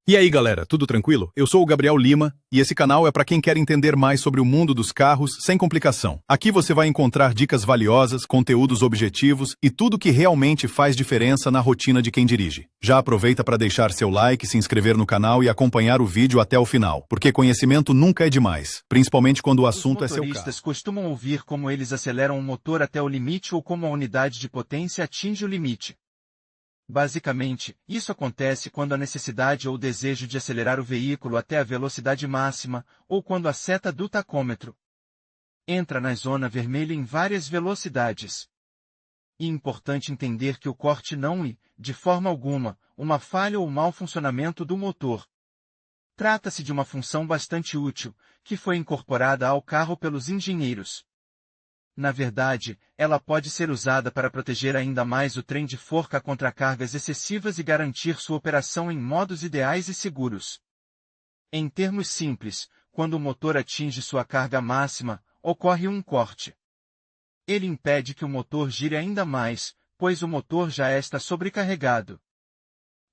E aí, galera, tudo tranquilo? Eu sou o Gabriel Lima e esse canal é para quem quer entender mais sobre o mundo dos carros sem complicação. Aqui você vai encontrar dicas valiosas, conteúdos objetivos e tudo que realmente faz diferença na rotina de quem dirige. Já aproveita para deixar seu like, se inscrever no canal e acompanhar o vídeo até o final, porque conhecimento nunca é demais, principalmente quando o assunto é seu carro. Os motoristas costumam ouvir como eles aceleram o motor até o limite ou como a unidade de potência atinge o limite. Basicamente, isso acontece quando a necessidade ou o desejo de acelerar o veículo até a velocidade máxima, ou quando a seta do tacômetro entra na zona vermelha em várias velocidades. E é importante entender que o corte não é, de forma alguma, uma falha ou mau funcionamento do motor. Trata-se de uma função bastante útil, que foi incorporada ao carro pelos engenheiros. Na verdade, ela pode ser usada para proteger ainda mais o trem de forca contra cargas excessivas e garantir sua operação em modos ideais e seguros. Em termos simples, quando o motor atinge sua carga máxima, ocorre um corte. Ele impede que o motor gire ainda mais, pois o motor já está sobrecarregado.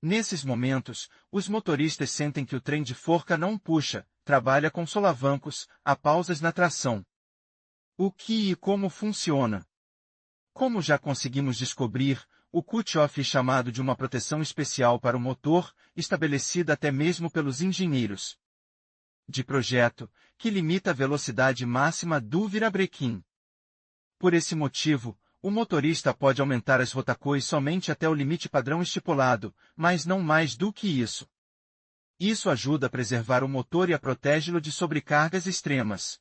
Nesses momentos, os motoristas sentem que o trem de forca não puxa, trabalha com solavancos, há pausas na tração. O que e como funciona? Como já conseguimos descobrir, o cut-off é chamado de uma proteção especial para o motor, estabelecida até mesmo pelos engenheiros de projeto, que limita a velocidade máxima do virabrequim. Por esse motivo, o motorista pode aumentar as rotacois somente até o limite padrão estipulado, mas não mais do que isso. Isso ajuda a preservar o motor e a protege-lo de sobrecargas extremas.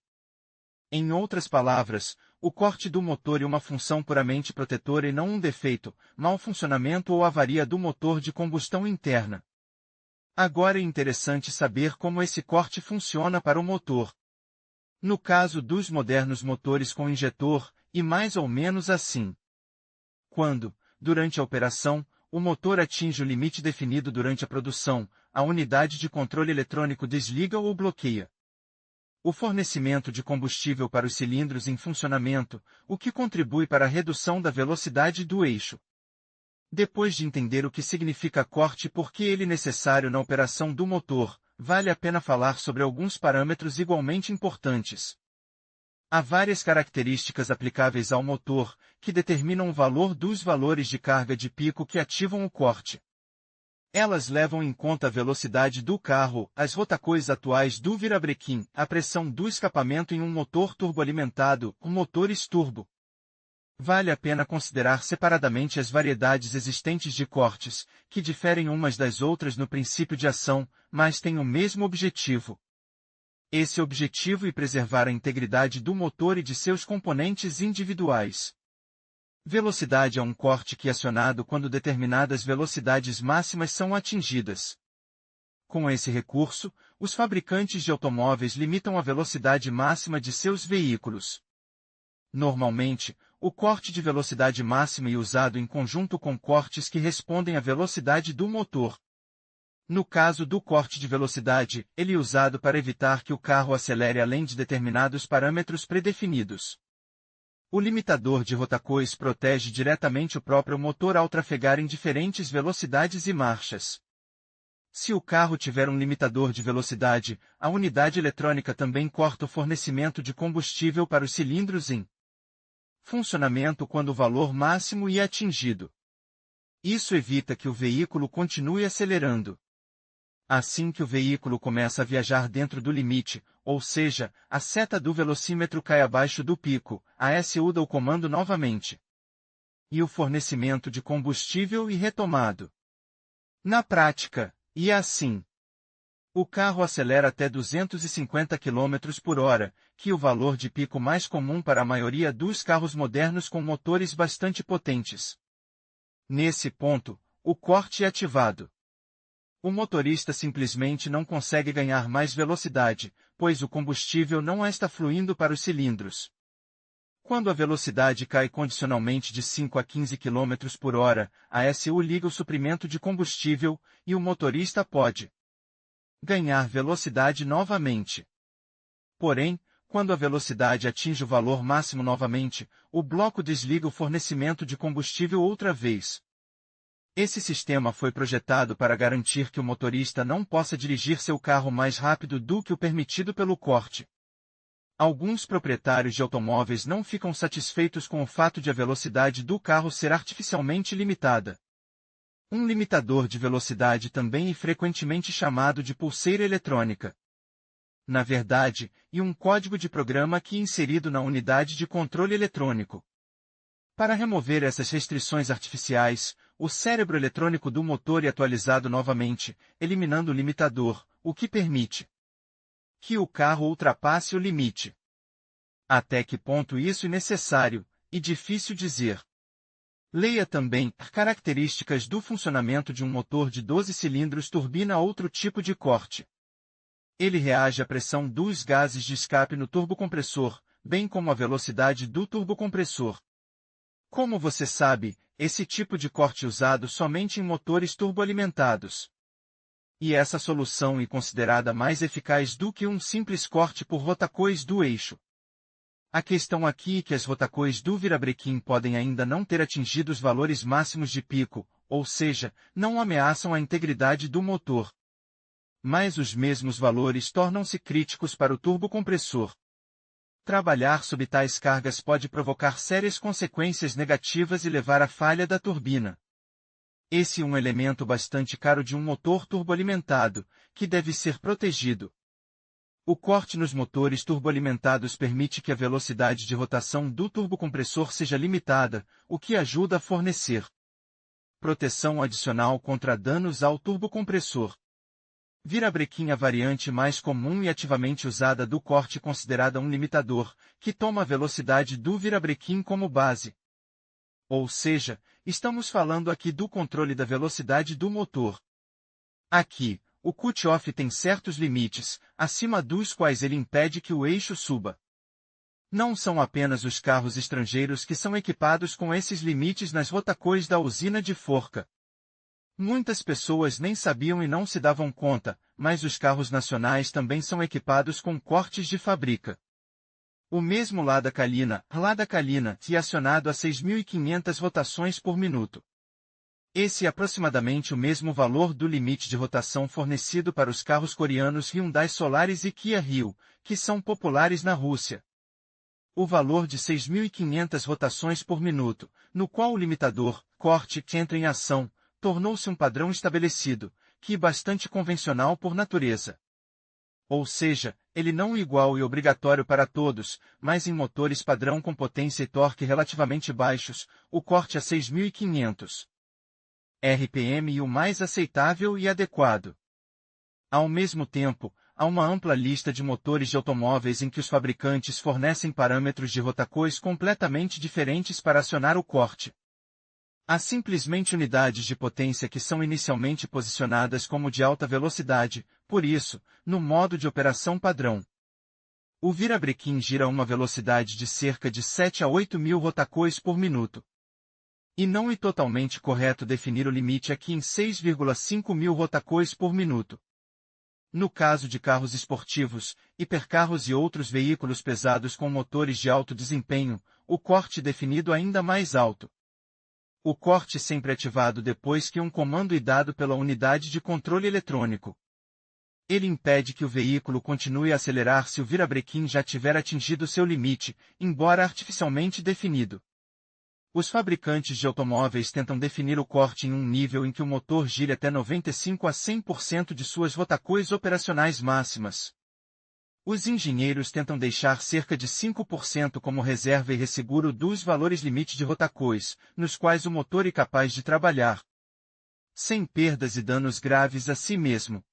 Em outras palavras, o corte do motor é uma função puramente protetora e não um defeito, mau funcionamento ou avaria do motor de combustão interna. Agora é interessante saber como esse corte funciona para o motor. No caso dos modernos motores com injetor, e mais ou menos assim. Quando, durante a operação, o motor atinge o limite definido durante a produção, a unidade de controle eletrônico desliga ou bloqueia o fornecimento de combustível para os cilindros em funcionamento, o que contribui para a redução da velocidade do eixo. Depois de entender o que significa corte e por que ele é necessário na operação do motor, vale a pena falar sobre alguns parâmetros igualmente importantes. Há várias características aplicáveis ao motor, que determinam o valor dos valores de carga de pico que ativam o corte. Elas levam em conta a velocidade do carro, as rotacois atuais do virabrequim, a pressão do escapamento em um motor turboalimentado, motores turbo. Vale a pena considerar separadamente as variedades existentes de cortes, que diferem umas das outras no princípio de ação, mas têm o mesmo objetivo. Esse objetivo é preservar a integridade do motor e de seus componentes individuais. Velocidade é um corte que é acionado quando determinadas velocidades máximas são atingidas. Com esse recurso, os fabricantes de automóveis limitam a velocidade máxima de seus veículos. Normalmente, o corte de velocidade máxima é usado em conjunto com cortes que respondem à velocidade do motor. No caso do corte de velocidade, ele é usado para evitar que o carro acelere além de determinados parâmetros predefinidos. O limitador de rotacois protege diretamente o próprio motor ao trafegar em diferentes velocidades e marchas. Se o carro tiver um limitador de velocidade, a unidade eletrônica também corta o fornecimento de combustível para os cilindros em funcionamento quando o valor máximo é atingido. Isso evita que o veículo continue acelerando. Assim que o veículo começa a viajar dentro do limite, ou seja, a seta do velocímetro cai abaixo do pico, a SU dá o comando novamente. E o fornecimento de combustível é retomado. Na prática, é assim. O carro acelera até 250 km por hora, que é o valor de pico mais comum para a maioria dos carros modernos com motores bastante potentes. Nesse ponto, o corte é ativado. O motorista simplesmente não consegue ganhar mais velocidade, pois o combustível não está fluindo para os cilindros. Quando a velocidade cai condicionalmente de 5 a 15 km por hora, a SU liga o suprimento de combustível, e o motorista pode ganhar velocidade novamente. Porém, quando a velocidade atinge o valor máximo novamente, o bloco desliga o fornecimento de combustível outra vez. Esse sistema foi projetado para garantir que o motorista não possa dirigir seu carro mais rápido do que o permitido pelo corte. Alguns proprietários de automóveis não ficam satisfeitos com o fato de a velocidade do carro ser artificialmente limitada. Um limitador de velocidade também é frequentemente chamado de pulseira eletrônica. Na verdade, e um código de programa que é inserido na unidade de controle eletrônico. Para remover essas restrições artificiais, o cérebro eletrônico do motor é atualizado novamente, eliminando o limitador, o que permite que o carro ultrapasse o limite. Até que ponto isso é necessário, e difícil dizer. Leia também características do funcionamento de um motor de 12 cilindros turbina outro tipo de corte. Ele reage à pressão dos gases de escape no turbocompressor, bem como à velocidade do turbocompressor. Como você sabe, esse tipo de corte é usado somente em motores turboalimentados. E essa solução é considerada mais eficaz do que um simples corte por rotacois do eixo. A questão aqui é que as rotacois do virabrequim podem ainda não ter atingido os valores máximos de pico, ou seja, não ameaçam a integridade do motor. Mas os mesmos valores tornam-se críticos para o turbocompressor. Trabalhar sob tais cargas pode provocar sérias consequências negativas e levar à falha da turbina. Esse é um elemento bastante caro de um motor turboalimentado, que deve ser protegido. O corte nos motores turboalimentados permite que a velocidade de rotação do turbocompressor seja limitada, o que ajuda a fornecer proteção adicional contra danos ao turbocompressor. Virabrequim é a variante mais comum e ativamente usada do corte considerada um limitador, que toma a velocidade do virabrequim como base. Ou seja, estamos falando aqui do controle da velocidade do motor. Aqui, o cut-off tem certos limites, acima dos quais ele impede que o eixo suba. Não são apenas os carros estrangeiros que são equipados com esses limites nas rotacois da usina de forca. Muitas pessoas nem sabiam e não se davam conta, mas os carros nacionais também são equipados com cortes de fábrica. O mesmo Lada Kalina é acionado a 6.500 rotações por minuto. Esse é aproximadamente o mesmo valor do limite de rotação fornecido para os carros coreanos Hyundai Solaris e Kia Rio, que são populares na Rússia. O valor de 6.500 rotações por minuto, no qual o limitador, corte, entra em ação, tornou-se um padrão estabelecido, que é bastante convencional por natureza. Ou seja, ele não é igual e obrigatório para todos, mas em motores padrão com potência e torque relativamente baixos, o corte a 6.500 RPM é o mais aceitável e adequado. Ao mesmo tempo, há uma ampla lista de motores de automóveis em que os fabricantes fornecem parâmetros de rotacois completamente diferentes para acionar o corte. Há simplesmente unidades de potência que são inicialmente posicionadas como de alta velocidade, por isso, no modo de operação padrão. O virabrequim gira a uma velocidade de cerca de 7 a 8 mil rotacois por minuto. E não é totalmente correto definir o limite aqui em 6,5 mil rotacois por minuto. No caso de carros esportivos, hipercarros e outros veículos pesados com motores de alto desempenho, o corte é definido ainda mais alto. O corte sempre é ativado depois que um comando é dado pela unidade de controle eletrônico. Ele impede que o veículo continue a acelerar se o virabrequim já tiver atingido seu limite, embora artificialmente definido. Os fabricantes de automóveis tentam definir o corte em um nível em que o motor gire até 95 a 100% de suas rotacois operacionais máximas. Os engenheiros tentam deixar cerca de 5% como reserva e resseguro dos valores limite de rotacois, nos quais o motor é capaz de trabalhar, sem perdas e danos graves a si mesmo.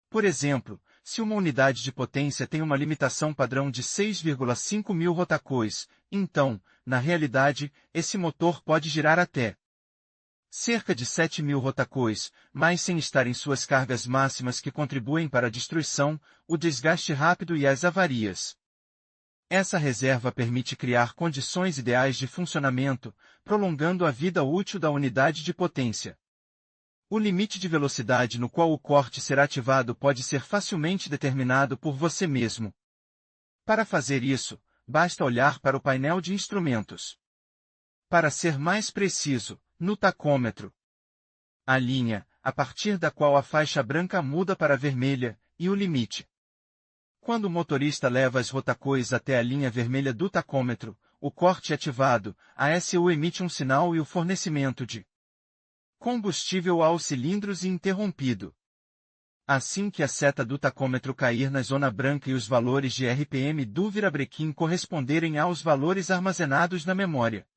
Por exemplo, se uma unidade de potência tem uma limitação padrão de 6,5 mil rotacois, então, na realidade, esse motor pode girar até cerca de 7 mil rotacois, mas sem estar em suas cargas máximas que contribuem para a destruição, o desgaste rápido e as avarias. Essa reserva permite criar condições ideais de funcionamento, prolongando a vida útil da unidade de potência. O limite de velocidade no qual o corte será ativado pode ser facilmente determinado por você mesmo. Para fazer isso, basta olhar para o painel de instrumentos. Para ser mais preciso, no tacômetro. A linha, a partir da qual a faixa branca muda para vermelha, e o limite. Quando o motorista leva as rotacões até a linha vermelha do tacômetro, o corte é ativado, a SU emite um sinal e o fornecimento de combustível aos cilindros é interrompido. Assim que a seta do tacômetro cair na zona branca e os valores de RPM do virabrequim corresponderem aos valores armazenados na memória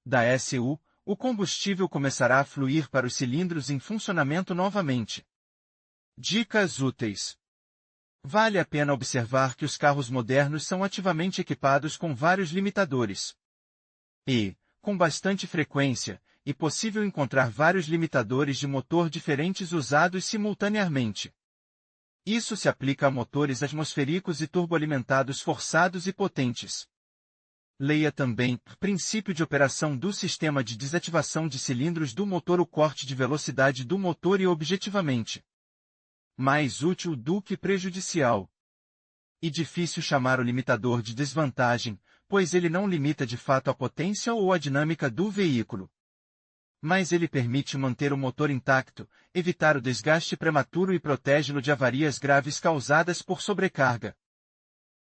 da SU, o combustível começará a fluir para os cilindros em funcionamento novamente. Dicas úteis. Vale a pena observar que os carros modernos são ativamente equipados com vários limitadores. E, com bastante frequência, é possível encontrar vários limitadores de motor diferentes usados simultaneamente. Isso se aplica a motores atmosféricos e turboalimentados forçados e potentes. Leia também Princípio de operação do sistema de desativação de cilindros do motor. O corte de velocidade do motor é objetivamente mais útil do que prejudicial. É difícil chamar o limitador de desvantagem, pois ele não limita de fato a potência ou a dinâmica do veículo. Mas ele permite manter o motor intacto, evitar o desgaste prematuro e protege-lo de avarias graves causadas por sobrecarga.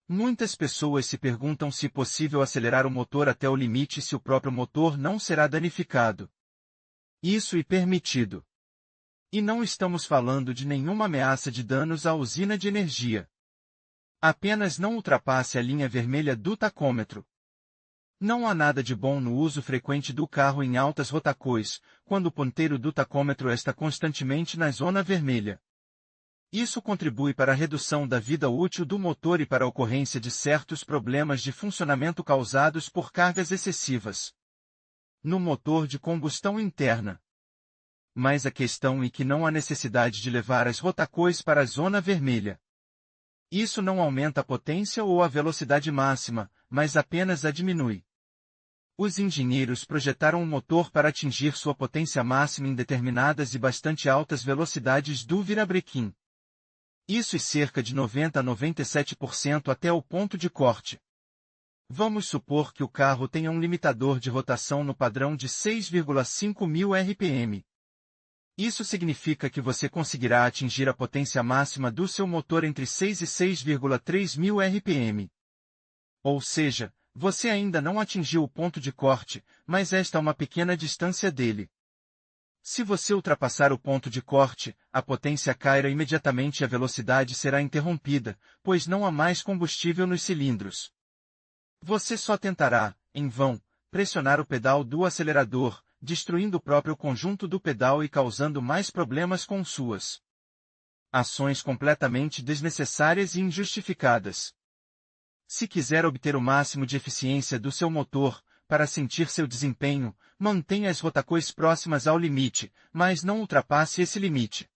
Muitas pessoas se perguntam se é possível acelerar o motor até o limite se o próprio motor não será danificado. Isso é permitido. E não estamos falando de nenhuma ameaça de danos à usina de energia. Apenas não ultrapasse a linha vermelha do tacômetro. Não há nada de bom no uso frequente do carro em altas rotacões, quando o ponteiro do tacômetro está constantemente na zona vermelha. Isso contribui para a redução da vida útil do motor e para a ocorrência de certos problemas de funcionamento causados por cargas excessivas no motor de combustão interna. Mas a questão é que não há necessidade de levar as rotacões para a zona vermelha. Isso não aumenta a potência ou a velocidade máxima, mas apenas a diminui. Os engenheiros projetaram um motor para atingir sua potência máxima em determinadas e bastante altas velocidades do virabrequim. Isso é cerca de 90 a 97% até o ponto de corte. Vamos supor que o carro tenha um limitador de rotação no padrão de 6,5 mil RPM. Isso significa que você conseguirá atingir a potência máxima do seu motor entre 6 e 6,3 mil RPM. Ou seja, você ainda não atingiu o ponto de corte, mas esta é uma pequena distância dele. Se você ultrapassar o ponto de corte, a potência cairá imediatamente e a velocidade será interrompida, pois não há mais combustível nos cilindros. Você só tentará, em vão, pressionar o pedal do acelerador, destruindo o próprio conjunto do pedal e causando mais problemas com suas ações completamente desnecessárias e injustificadas. Se quiser obter o máximo de eficiência do seu motor, para sentir seu desempenho, mantenha as rotacões próximas ao limite, mas não ultrapasse esse limite.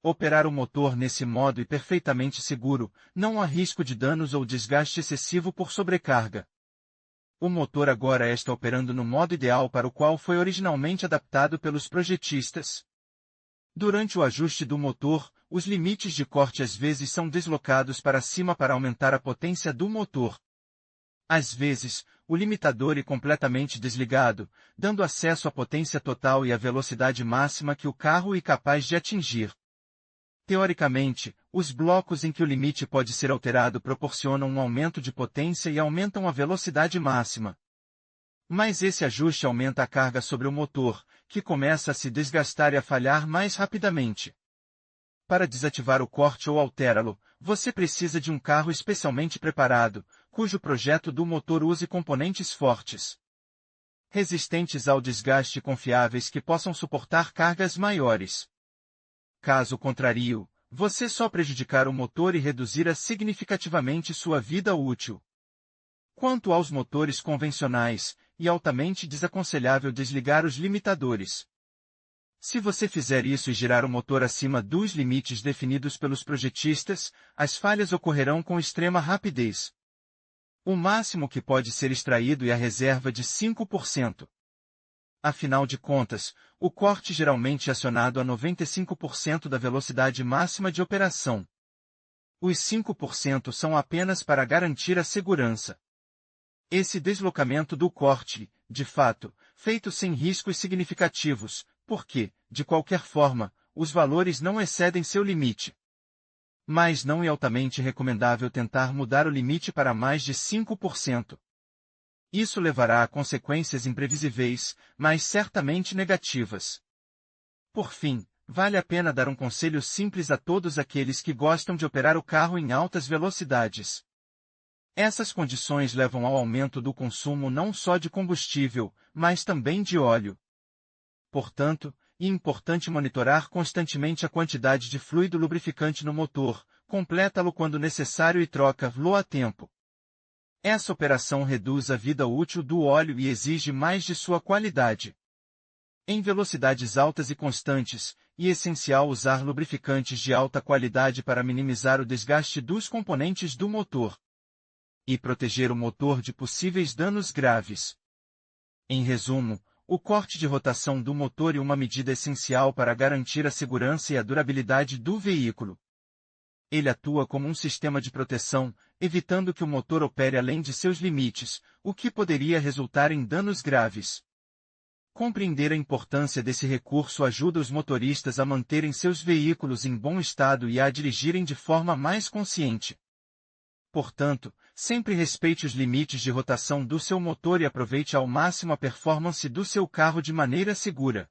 Operar o motor nesse modo é perfeitamente seguro, não há risco de danos ou desgaste excessivo por sobrecarga. O motor agora está operando no modo ideal para o qual foi originalmente adaptado pelos projetistas. Durante o ajuste do motor, os limites de corte às vezes são deslocados para cima para aumentar a potência do motor. Às vezes, o limitador é completamente desligado, dando acesso à potência total e à velocidade máxima que o carro é capaz de atingir. Teoricamente, os blocos em que o limite pode ser alterado proporcionam um aumento de potência e aumentam a velocidade máxima. Mas esse ajuste aumenta a carga sobre o motor, que começa a se desgastar e a falhar mais rapidamente. Para desativar o corte ou alterá-lo, você precisa de um carro especialmente preparado, cujo projeto do motor use componentes fortes, resistentes ao desgaste e confiáveis que possam suportar cargas maiores. Caso contrário, você só prejudicar o motor e reduzirá significativamente sua vida útil. Quanto aos motores convencionais, é altamente desaconselhável desligar os limitadores. Se você fizer isso e girar o motor acima dos limites definidos pelos projetistas, as falhas ocorrerão com extrema rapidez. O máximo que pode ser extraído é a reserva de 5%. Afinal de contas, o corte geralmente é acionado a 95% da velocidade máxima de operação. Os 5% são apenas para garantir a segurança. Esse deslocamento do corte, de fato, feito sem riscos significativos, porque, de qualquer forma, os valores não excedem seu limite. Mas não é altamente recomendável tentar mudar o limite para mais de 5%. Isso levará a consequências imprevisíveis, mas certamente negativas. Por fim, vale a pena dar um conselho simples a todos aqueles que gostam de operar o carro em altas velocidades. Essas condições levam ao aumento do consumo não só de combustível, mas também de óleo. Portanto, é importante monitorar constantemente a quantidade de fluido lubrificante no motor, completa-lo quando necessário e troca-lo a tempo. Essa operação reduz a vida útil do óleo e exige mais de sua qualidade. Em velocidades altas e constantes, é essencial usar lubrificantes de alta qualidade para minimizar o desgaste dos componentes do motor e proteger o motor de possíveis danos graves. Em resumo, o corte de rotação do motor é uma medida essencial para garantir a segurança e a durabilidade do veículo. Ele atua como um sistema de proteção, evitando que o motor opere além de seus limites, o que poderia resultar em danos graves. Compreender a importância desse recurso ajuda os motoristas a manterem seus veículos em bom estado e a dirigirem de forma mais consciente. Portanto, sempre respeite os limites de rotação do seu motor e aproveite ao máximo a performance do seu carro de maneira segura.